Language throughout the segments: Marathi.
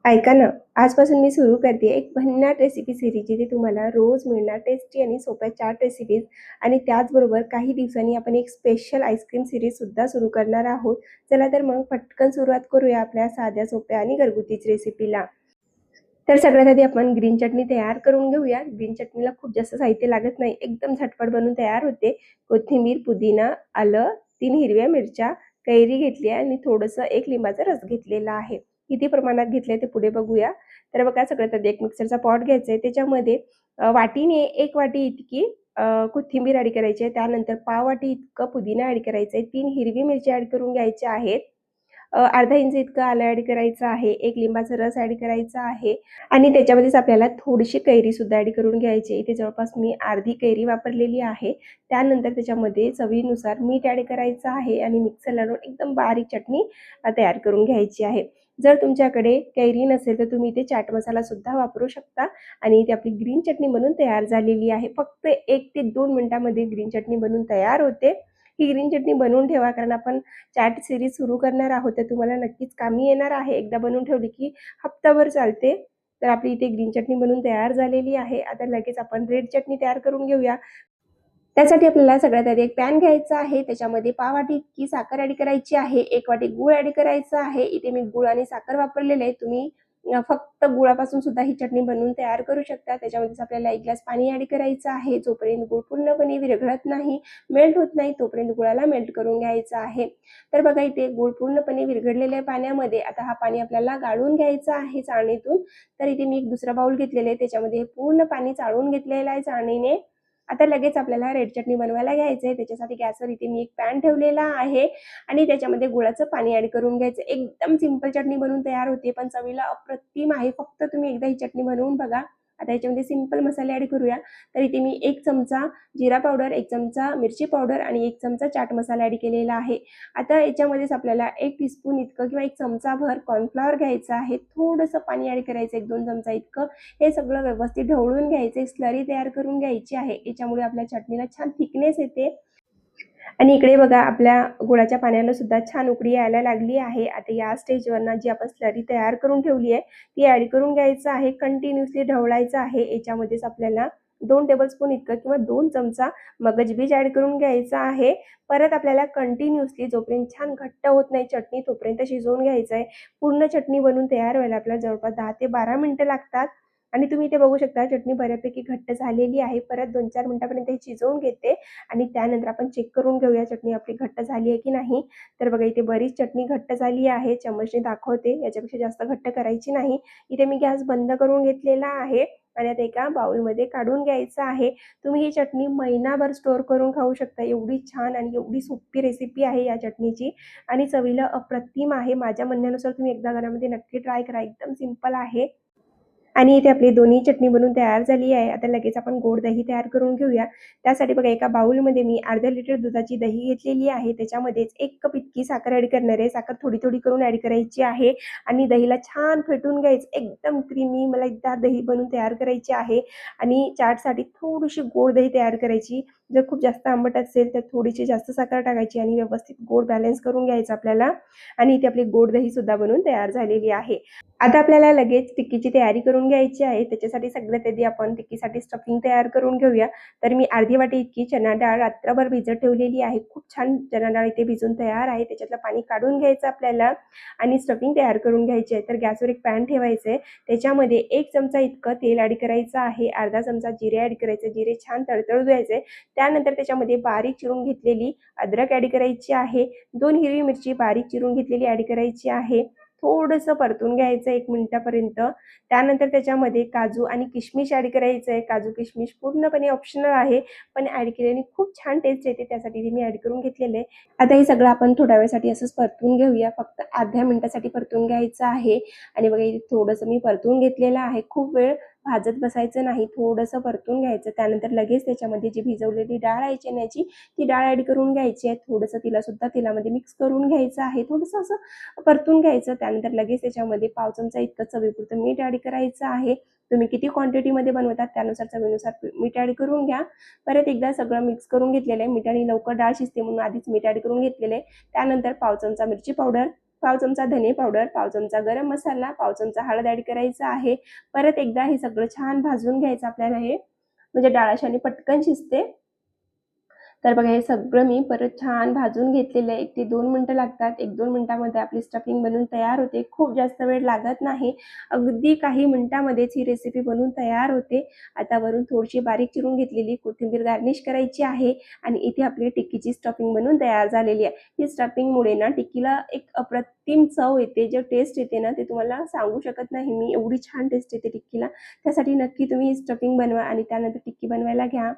ऐका ना, आजपासून मी सुरू करते एक भन्नाट रेसिपी सीरीज जिथे तुम्हाला रोज मिळणार टेस्टी आणि सोप्या चाट रेसिपीज आणि त्याचबरोबर काही दिवसांनी आपण एक स्पेशल आईस्क्रीम सीरीजसुद्धा सुरू करणार आहोत. चला तर मग पटकन सुरुवात करूया आपल्या साध्या, सोप्या आणि घरगुतीच रेसिपीला. तर सगळ्यात आधी आपण ग्रीन चटणी तयार करून घेऊया. ग्रीन चटणीला खूप जास्त साहित्य लागत नाही, एकदम झटपट बनून तयार होते. कोथिंबीर, पुदिना, आलं, 3 हिरव्या मिरच्या, कैरी घेतली आहे आणि थोडंसं 1 लिंबाचा रस घेतलेला आहे. किती प्रमाणात घेतले ते पुढे बघूया. तर बघा सगळ्यात आधी एक मिक्सरचा पॉट घ्यायचा आहे. त्याच्यामध्ये वाटीने 1 वाटी इतकी कोथिंबीर ॲड करायची आहे. त्यानंतर पाव वाटी इतकं पुदिना ॲड करायचं आहे. 3 हिरवी मिरची ॲड करून घ्यायच्या आहेत. अर्धा इंच इतकं आलं ॲड करायचं आहे. 1 लिंबाचा रस ॲड करायचा आहे आणि त्याच्यामध्येच आपल्याला थोडीशी कैरीसुद्धा ॲड करून घ्यायची. इथे जवळपास मी अर्धी कैरी वापरलेली आहे. त्यानंतर त्याच्यामध्ये चवीनुसार मीठ ॲड करायचं आहे आणि मिक्सरला लावून एकदम बारीक चटणी तयार करून घ्यायची आहे. जर तुमच्याकडे कैरी नसेल तर तुम्ही इथे चाट मसालासुद्धा वापरू शकता आणि इथे आपली ग्रीन चटणी बनून तयार झालेली आहे. फक्त 1 ते 2 मिनिटांमध्ये ग्रीन चटणी बनून तयार होते. ही ग्रीन चटणी बनवून ठेवा, कारण आपण चॅट सीरीज सुरू करणार आहोत, तर तुम्हाला नक्कीच कामी येणार आहे. एकदा बनवून ठेवली की हप्ताभर चालते. तर आपली इथे ग्रीन चटणी बनवून तयार झालेली आहे. आता लगेच आपण रेड चटणी तयार करून घेऊया. त्यासाठी आपल्याला सगळ्यात आधी एक पॅन घ्यायचा आहे. त्याच्यामध्ये पाव वाटी इतकी साखर ॲड करायची आहे. 1 वाटी गूळ ॲड करायचा आहे. इथे मी गूळ आणि साखर वापरलेले आहे. तुम्ही फक्त गुळापासून सुद्धा ही चटणी बनवून तयार करू शकता. त्याच्यामध्येच आपल्याला 1 ग्लास पाणी ॲड करायचं आहे. जोपर्यंत गूळ पूर्णपणे विरघळत नाही, मेल्ट होत नाही, तोपर्यंत गुळाला मेल्ट करून घ्यायचं आहे. तर बघा इथे गूळ पूर्णपणे विरघळलेल्या पाण्यामध्ये आता हा पाणी आपल्याला गाळून घ्यायचं आहे चाळणीतून. तर इथे मी एक दुसरा बाउल घेतलेला आहे. त्याच्यामध्ये पूर्ण पाणी चाळून घेतलेलं आहे चाळणीने. आता लगेच आपल्याला रेड चटणी बनवायला घ्यायचं आहे. त्याच्यासाठी गॅसवर इथे मी एक पॅन ठेवलेला आहे आणि त्याच्यामध्ये गुळाचं पाणी ॲड करून घ्यायचं. एकदम सिंपल चटणी बनवून तयार होते, पण चवीला अप्रतिम आहे. फक्त तुम्ही एकदा ही चटणी बनवून बघा. आता याच्यामध्ये सिंपल मसाले ॲड करूया. तर इथे मी 1 चमचा जिरा पावडर, 1 चमचा मिरची पावडर आणि 1 चमचा चाट मसाला ॲड केलेला आहे. आता याच्यामध्येच आपल्याला 1 टीस्पून इतकं किंवा 1 चमचाभर कॉर्नफ्लॉवर घ्यायचं आहे. थोडंसं पाणी ॲड करायचं 1-2 चमचा इतकं. हे सगळं व्यवस्थित ढवळून घ्यायचं, स्लरी तयार करून घ्यायची आहे. याच्यामुळे आपल्या चटणीला छान थिकनेस येते. आणि इकडे बघा आपल्या गुळाच्या पाण्याला सुद्धा छान उकळी यायला लागली आहे. आता या स्टेजवरनं जी आपण स्लरी तयार करून ठेवली आहे ती ॲड करून घ्यायचं आहे. कंटिन्युअसली ढवळायचं आहे. याच्यामध्येच आपल्याला 2 टेबलस्पून इतकं किंवा 2 चमचा मगज बीज ॲड करून घ्यायचं आहे. परत आपल्याला कंटिन्युअसली जोपर्यंत छान घट्ट होत नाही चटणी तोपर्यंत शिजवून घ्यायचं आहे. पूर्ण चटणी बनून तयार व्हायला आपल्याला जवळपास 10 ते 12 मिनिटं लागतात. आणि तुम्ही इथे बघू शकता चटणी बऱ्यापैकी घट्ट झालेली आहे. परत 2-4 मिनिटापर्यंत हे शिजवून घेते आणि त्यानंतर आपण चेक करून घेऊया चटणी आपली घट्ट झाली आहे की नाही. तर बघा इथे बरीच चटणी घट्ट झाली आहे. चमचने दाखवते, याच्यापेक्षा जास्त घट्ट करायची नाही. इथे मी गॅस बंद करून घेतलेला आहे आणि आता एका बाउलमध्ये काढून घ्यायचं आहे. तुम्ही ही चटणी महिनाभर स्टोअर करून खाऊ शकता. एवढी छान आणि एवढी सोपी रेसिपी आहे या चटणीची आणि चवीला अप्रतिम आहे. माझ्या म्हणण्यानुसार तुम्ही एकदा घरामध्ये नक्की ट्राय करा. एकदम सिंपल आहे. आणि इथे आपली दोन्ही चटणी बनवून तयार झाली आहे. आता लगेच आपण गोड दही तयार करून घेऊया. त्यासाठी बघा एका बाउलमध्ये मी अर्धा लिटर दुधाची दही घेतलेली आहे. त्याच्यामध्येच 1 कप इतकी साखर ॲड करणार आहे. साखर थोडी-थोडी करून ॲड करायची आहे आणि दहीला छान फेटून घ्यायचं. एकदम क्रीमी मलाईदार दही बनवून तयार करायची आहे आणि चाटसाठी थोडीशी गोड दही तयार करायची. जर खूप जास्त आंबट असेल तर थोडीशी जास्त साखर टाकायची आणि व्यवस्थित गोड बॅलन्स करून घ्यायचं आपल्याला. आणि इथे आपली गोड दहीसुद्धा बनवून तयार झालेली आहे. आता आपल्याला लगेच टिक्कीची तयारी करून घ्यायची आहे. त्याच्यासाठी सगळ्यात आधी आपण टिक्कीसाठी स्टफिंग तयार करून घेऊया. तर मी अर्धी वाटी इतकी चणा डाळ रात्रभर भिजत ठेवलेली आहे. खूप छान चणा डाळ इथे भिजून तयार आहे. त्याच्यातलं पाणी काढून घ्यायचं आपल्याला आणि स्टफिंग तयार करून घ्यायची आहे. तर गॅसवर एक पॅन ठेवायचं आहे. त्याच्यामध्ये 1 चमचा इतकं तेल ॲड करायचं आहे. अर्धा चमचा जिरे ॲड करायचे. जिरे छान तडतडू द्यायचे. त्यानंतर त्याच्यामध्ये बारीक चिरून घेतलेली अद्रक ॲड करायची आहे. 2 हिरवी मिरची बारीक चिरून घेतलेली ॲड करायची आहे. थोडंसं परतून घ्यायचं 1 मिनिटापर्यंत. त्यानंतर त्याच्यामध्ये काजू आणि किशमिश ॲड करायचं आहे. काजू किशमिश पूर्णपणे ऑप्शनल आहे, पण ॲड केल्याने खूप छान टेस्ट येते, त्यासाठी ते मी ॲड करून घेतलेलं आहे. आता हे सगळं आपण थोड्या वेळासाठी असंच परतून घेऊया. फक्त अर्ध्या मिनिटासाठी परतून घ्यायचं आहे आणि बघा इथे थोडंसं मी परतून घेतलेलं आहे. खूप वेळ भाजत बसायचं नाही, थोडंसं परतून घ्यायचं. त्यानंतर लगेच त्याच्यामध्ये जी भिजवलेली डाळ आहे चण्याची ती डाळ ॲड करून घ्यायची आहे. थोडंसं तिला सुद्धा तेलामध्ये मिक्स करून घ्यायचं आहे. थोडंसं असं परतून घ्यायचं. त्यानंतर लगेच त्याच्यामध्ये पाव चमचा इतकं चवीपुरतं मीठ ॲड करायचं आहे. तुम्ही किती क्वांटिटीमध्ये बनवतात त्यानुसार चवीनुसार मीठ ॲड करून घ्या. परत एकदा सगळं मिक्स करून घेतलेलं आहे. मिठाने लवकर डाळ शिजते म्हणून आधीच मीठ ॲड करून घेतलेलं आहे. त्यानंतर पाव चमचा मिरची पावडर, पाव चमचा धने पावडर, पाव चमचा गरम मसाला, पाव चमचा हळद ॲड करायचं आहे. परत एकदा हे सगळं छान भाजून घ्यायचं आपल्याला हे, म्हणजे डाळ अशाने पटकन शिजते. तर बघा हे सगळं मी परत छान भाजून घेतलेलं आहे. 1 ते 2 मिनिटं लागतात. 1-2 मिनिटामध्ये आपली स्टफिंग बनून तयार होते. खूप जास्त वेळ लागत नाही. अगदी काही मिनिटामध्येच ही रेसिपी बनून तयार होते. आता वरून थोडीशी बारीक चिरून घेतलेली कोथिंबीर गार्निश करायची आहे आणि इथे आपली टिक्कीची स्टफिंग बनून तयार झालेली आहे. ही स्टफिंगमुळे ना टिक्कीला एक अप्रतिम चव येते. जे टेस्ट येते ना ते तुम्हाला सांगू शकत नाही मी. एवढी छान टेस्ट येते टिक्कीला. त्यासाठी नक्की तुम्ही ही स्टफिंग बनवा आणि त्यानंतर टिक्की बनवायला घ्या.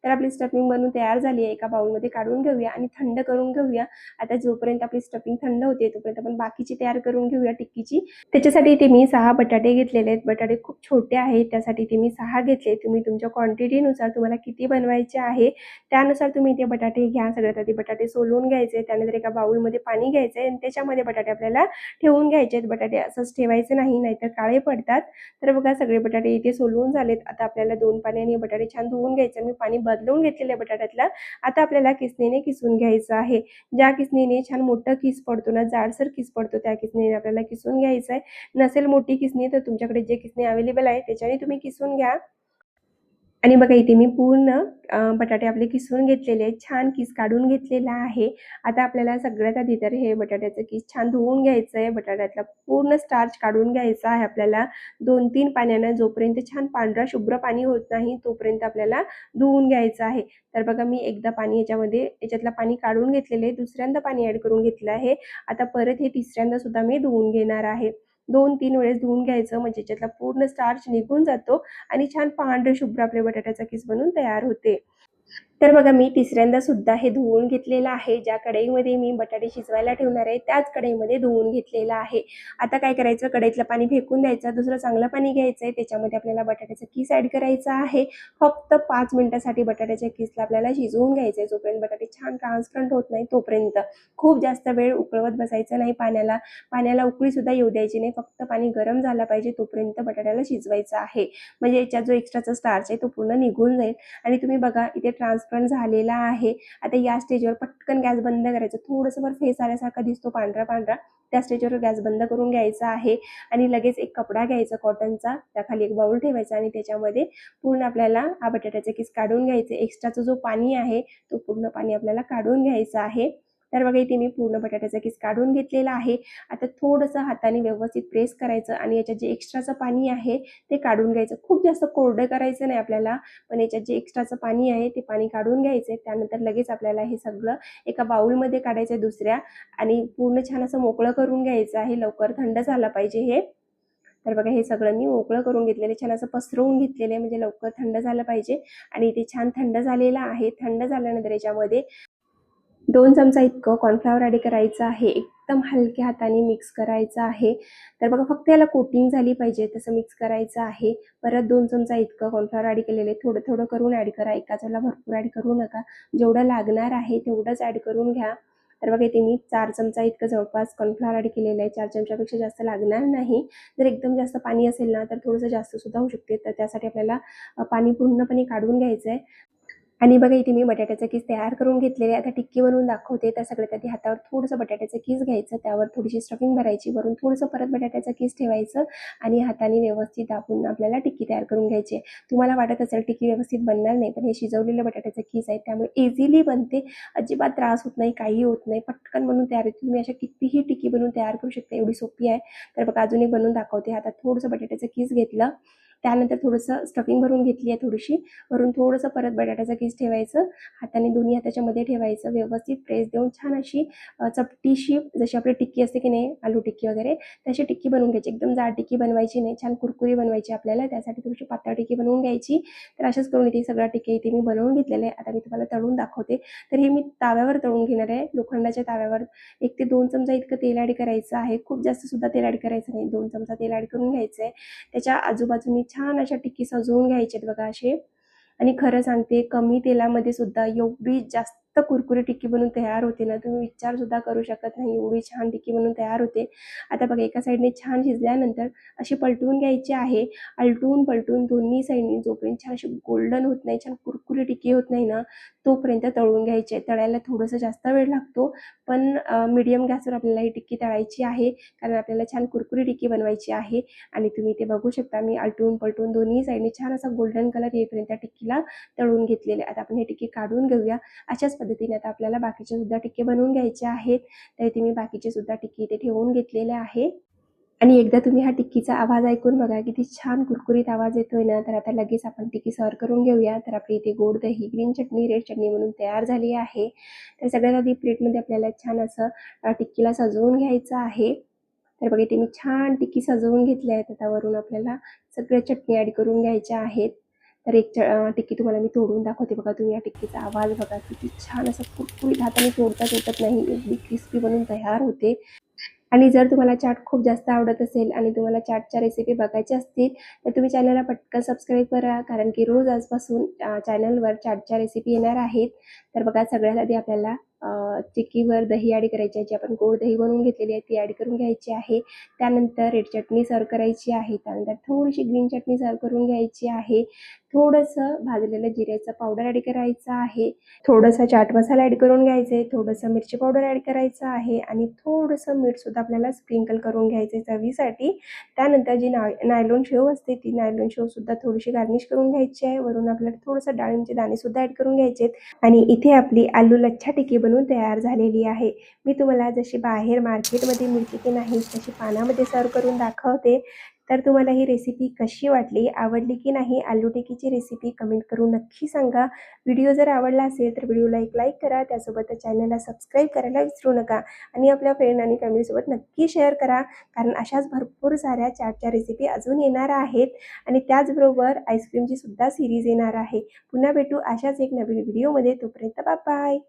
तर आपली स्टफिंग बनवून तयार झाली आहे. एका बाउलमध्ये काढून घेऊया आणि थंड करून घेऊया. आता जोपर्यंत आपली स्टफिंग थंड होते तोपर्यंत आपण बाकीची तयार करून घेऊया टिक्कीची. त्याच्यासाठी इथे मी 6 बटाटे घेतलेले आहेत. बटाटे खूप छोटे आहेत, त्यासाठी इथे मी 6 घेतले. तुम्ही तुमच्या क्वांटिटीनुसार तुम्हाला किती बनवायचे आहे त्यानुसार तुम्ही इथे बटाटे घ्या. सगळ्यात आधी बटाटे सोलून घ्यायचे. त्यानंतर एका बाउलमध्ये पाणी घ्यायचं आणि त्याच्यामध्ये बटाटे आपल्याला ठेवून घ्यायचे आहेत. बटाटे असंच ठेवायचे नाही, नाहीतर काळे पडतात. तर बघा सगळे बटाटे इथे सोलून झालेत. आता आपल्याला 2 पाण्याने बटाटे छान धुवून घ्यायचे. मी पाणी बदलून घेतलेलं आहे बटाट्यातलं. आता आपल्याला किसणीने किसून घ्यायचं आहे. ज्या किसणीने छान मोठं किस पडतो ना, जाडसर किस पडतो त्या किसणीने आपल्याला किसून घ्यायचं आहे. नसेल मोठी किसणी तर तुमच्याकडे जे किसणी अवेलेबल आहे त्याच्याने तुम्ही किसून घ्या. आणि बघा इथे मी पूर्ण बटाटे आपले किसून घेतलेले आहेत. छान किस काढून घेतलेला आहे. आता आपल्याला सगळ्यात आधी तर हे बटाट्याचं किस छान धुवून घ्यायचं आहे. बटाट्यातला पूर्ण स्टार्च काढून घ्यायचा आहे आपल्याला. 2-3 पाण्यानं जोपर्यंत छान पांढरा शुभ्र पाणी होत नाही तोपर्यंत आपल्याला धुवून घ्यायचं आहे. तर बघा मी एकदा पाणी याच्यातलं पाणी काढून घेतलेलं आहे. दुसऱ्यांदा पाणी ॲड करून घेतलं आहे. आता परत हे तिसऱ्यांदा सुद्धा मी धुवून घेणार आहे. 2-3 वेळेस धुवून घ्यायचं म्हणजे याच्यातला पूर्ण स्टार्च निघून जातो आणि छान पांढरे शुभ्र आपल्या बटाट्याचा किस बनून तयार होते. तर बघा मी तिसऱ्यांदा सुद्धा हे धुवून घेतलेलं आहे. ज्या कढईमध्ये मी बटाटे शिजवायला ठेवणार आहे त्याच कढईमध्ये धुवून घेतलेलं आहे. आता काय करायचं, कढईतलं पाणी फेकून द्यायचं. दुसरं चांगलं पाणी घ्यायचं आहे. त्याच्यामध्ये आपल्याला बटाट्याचं किस ॲड करायचं आहे. फक्त 5 मिनिटासाठी बटाट्याच्या किसला आपल्याला शिजवून घ्यायचं आहे. जोपर्यंत बटाटे छान ट्रान्सपरंट होत नाही तोपर्यंत. खूप जास्त वेळ उकळवत बसायचं नाही पाण्याला. पाण्याला उकळीसुद्धा येऊ द्यायची नाही. फक्त पाणी गरम झालं पाहिजे तोपर्यंत बटाट्याला शिजवायचं आहे. म्हणजे याच्यात जो एक्स्ट्राचा स्टार्च आहे तो पूर्ण निघून जाईल. आणि तुम्ही बघा इथे ट्रान्सपरंट झालेला आहे. आता या स्टेजवर पटकन गॅस बंद करायचं. थोडंसं वर फेस आल्यासारखा दिसतो पांढरा पांढरा, त्या स्टेजवर गॅस बंद करून घ्यायचा आहे आणि लगेच एक कपडा घ्यायचा कॉटनचा, त्याखाली एक बाउल ठेवायचा आणि त्याच्यामध्ये पूर्ण आपल्याला हा बटाट्याचे किस काढून घ्यायचे. एक्स्ट्राचं जो पाणी आहे तो पूर्ण पाणी आपल्याला काढून घ्यायचं आहे. तर बघा इथे मी पूर्ण बटाट्याचा किस काढून घेतलेला आहे. आता थोडंसं हाताने व्यवस्थित प्रेस करायचं आणि याच्यात जे एक्स्ट्राचं पाणी आहे ते काढून घ्यायचं. खूप जास्त कोरडं करायचं नाही आपल्याला, पण याच्यात जे एक्स्ट्राचं पाणी आहे ते पाणी काढून घ्यायचं. त्यानंतर लगेच आपल्याला हे सगळं एका बाउलमध्ये काढायचं दुसऱ्या आणि पूर्ण छान असं मोकळं करून घ्यायचं आहे. लवकर थंड झालं पाहिजे हे. तर बघा हे सगळं मी मोकळं करून घेतलेलं, छान असं पसरवून घेतलेलं आहे म्हणजे लवकर थंड झालं पाहिजे. आणि इथे छान थंड झालेलं आहे. थंड झाल्यानंतर याच्यामध्ये 2 चमचा इतकं कॉर्नफ्लॉवर ॲड करायचं आहे. एकदम हलक्या हाताने मिक्स करायचं आहे. तर बघा फक्त याला कोटिंग झाली पाहिजे तसं मिक्स करायचं आहे. परत 2 चमचा इतकं कॉर्नफ्लॉवर ॲड केलेलं आहे. थोडं थोडं करून ॲड करा. एकाच वेळेला भरपूर ॲड करू नका. जेवढं लागणार आहे तेवढंच ॲड करून घ्या. तर बघा इथे मी 4 चमचा इतकं जवळपास कॉर्नफ्लॉवर ॲड केलेलं आहे. 4 चमच्यापेक्षा जास्त लागणार नाही. जर एकदम जास्त पाणी असेल ना तर थोडंसं जास्त सुद्धा होऊ शकते. तर त्यासाठी आपल्याला पाणी पूर्णपणे काढून घ्यायचं आहे. आणि बघा इथे मी बटाट्याचं किस तयार करून घेतलेले. आता टिक्की बनवून दाखवते. तर सगळ्यात आधी हातावर थोडंसं बटाट्याचं किस घ्यायचं, त्यावर थोडीशी स्टफिंग भरायची, वरून थोडंसं परत बटाट्याचं किस ठेवायचं आणि हाताने व्यवस्थित दाबून आपल्याला टिक्की तयार करून घ्यायची आहे. तुम्हाला वाटत असेल टिक्की व्यवस्थित बनणार नाही, पण हे शिजवलेलं बटाट्याचं किस आहे त्यामुळे इझिली बनते. अजिबात त्रास होत नाही, काही होत नाही, पटकन बनवून तयार होते. तुम्ही अशा कितीही टिक्की बनवून तयार करू शकता, एवढी सोपी आहे. तर बघा अजून एक बनवून दाखवते. आता थोडंसं बटाट्याचं किस घेतलं, त्यानंतर थोडंसं स्टफिंग भरून घेतली आहे थोडीशी, वरून थोडंसं परत बटाट्याचं किस ठेवायचं. हाताने दोन्ही हाताच्या मध्ये ठेवायचं. व्यवस्थित प्रेस देऊन छान अशी चपटीशी, जशी आपली टिक्की असते की नाही आलू टिक्की वगैरे, तशी टिक्की बनवून घ्यायची. एकदम जाड टिक्की बनवायची नाही, छान कुरकुरी बनवायची आपल्याला. त्यासाठी थोडीशी पातळ टिक्की बनवून घ्यायची. तर अशाच करून इथे सगळ्या टिक्की इथे मी बनवून घेतलेल्या आहे. आता मी तुम्हाला तळून दाखवते. तर हे मी ताव्यावर तळून घेणार आहे, लोखंडाच्या ताव्यावर. 1 ते 2 चमचा इतकं तेल ॲड करायचं आहे. खूप जास्त सुद्धा तेल ॲड करायचं नाही, 2 चमचा तेल ॲड करून घ्यायचं आहे. त्याच्या आजूबाजूनी छान अशा टिक्की सजवून घ्यायच्यात बघा असे. आणि खरं सांगते कमी तेलामध्ये सुद्धा एवढी जास्त मस्त कुरकुरी टिक्की बनून तयार होते ना, तुम्ही विचारसुद्धा करू शकत नाही, एवढी छान टिक्की बनून तयार होते. आता बघा एका साईडने छान शिजल्यानंतर अशी पलटवून घ्यायची आहे. आलटून पलटून दोन्ही साईडनी जोपर्यंत छान अशी गोल्डन होत नाही, छान कुरकुरी टिक्की होत नाही ना, तोपर्यंत तळून घ्यायची आहे. तळायला थोडंसं जास्त वेळ लागतो, पण मीडियम गॅसवर आपल्याला ही टिक्की तळायची आहे, कारण आपल्याला छान कुरकुरी टिक्की बनवायची आहे. आणि तुम्ही ते बघू शकता, मी आलटून पलटून दोन्ही साईडने छान असा गोल्डन कलर येईपर्यंत टिक्कीला तळून घेतलेले. आता आपण हे टिक्की काढून घेऊया. अशाच पद्धतीने आता आपल्याला बाकीचे सुद्धा टिक्के बनवून घ्यायचे आहेत. तर इथे मी बाकीचे सुद्धा टिक्की इथे ठेवून घेतलेले आहे. आणि एकदा तुम्ही हा टिक्कीचा आवाज ऐकून बघा, किती छान कुरकुरीत आवाज येतोय ना. तर आता लगेच आपण टिक्की सर्व्ह करून घेऊया. तर आपली इथे गोड दही, ग्रीन चटणी, रेड चटणी म्हणून तयार झाली आहे. तर सगळ्यात आधी प्लेटमध्ये आपल्याला छान असं टिक्कीला सजवून घ्यायचं आहे. तर बघा इथे मी छान टिक्की सजवून घेतली आहे. त्यावरून आपल्याला सगळ्या चटणी ॲड करून घ्यायच्या आहेत. तर एक टिक्की तुम्हाला मी तोडून दाखवते. बघा तुम्ही या टिक्कीचा आवाज बघा, किती छान असं कुरकुरीत हाताने तोडता तुटत नाही, अगदी क्रिस्पी बनून तयार होते. आणि जर तुम्हाला चाट खूप जास्त आवडत असेल आणि तुम्हाला चाटच्या रेसिपी बघायच्या असतील, तर तुम्ही चॅनलला पटकन सबस्क्राईब करा, कारण की रोज आजपासून चॅनलवर चाटच्या रेसिपी येणार आहेत. तर बघा सगळ्यात आधी आपल्याला टिक्कीवर दही ॲड करायची आहे. जी आपण गोड दही बनवून घेतलेली आहे ती ॲड करून घ्यायची आहे. त्यानंतर रेड चटणी सर्व करायची आहे. त्यानंतर थोडीशी ग्रीन चटणी सर्व करून घ्यायची आहे. थोडंसं भाजलेलं जिऱ्याचं पावडर ॲड करायचं आहे. थोडासा चाट मसाला ॲड करून घ्यायचा आहे. थोडंसं मिरची पावडर ॲड करायचं आहे आणि थोडंसं मीठसुद्धा आपल्याला स्प्रिंकल करून घ्यायचं आहे चवीसाठी. त्यानंतर जी नायलॉन शेव असते, ती नायलॉन शेवसुद्धा थोडीशी गार्निश करून घ्यायची आहे. वरून आपल्याला थोडंसं डाळिंबचे दाणेसुद्धा ॲड करून घ्यायचे आहेत. आणि इथे आपली आलू लच्छा टिक्की बनवून तयार झालेली आहे. मी तुम्हाला जशी बाहेर मार्केटमध्ये मिळते की नाही तशी पानामध्ये सर्व करून दाखवते. तर तुम्हाला ही रेसिपी कशी वाटली, आवडली की नाही, आलू टिक्कीची रेसिपी कमेंट करून नक्की सांगा. व्हिडिओ जर आवडला असेल तर व्हिडिओला एक लाईक करा. त्यासोबत चॅनलला सबस्क्राईब करायला विसरू नका. आणि आपल्या फ्रेंड आणि फॅमिलीसोबत नक्की शेअर करा, कारण अशाच भरपूर साऱ्या चाटच्या रेसिपी अजून येणार आहेत. आणि त्याचबरोबर आईस्क्रीमची सुद्धा सिरीज येणार आहे. पुन्हा भेटू अशाच एक नवीन व्हिडिओमध्ये. तोपर्यंत बाय बाय.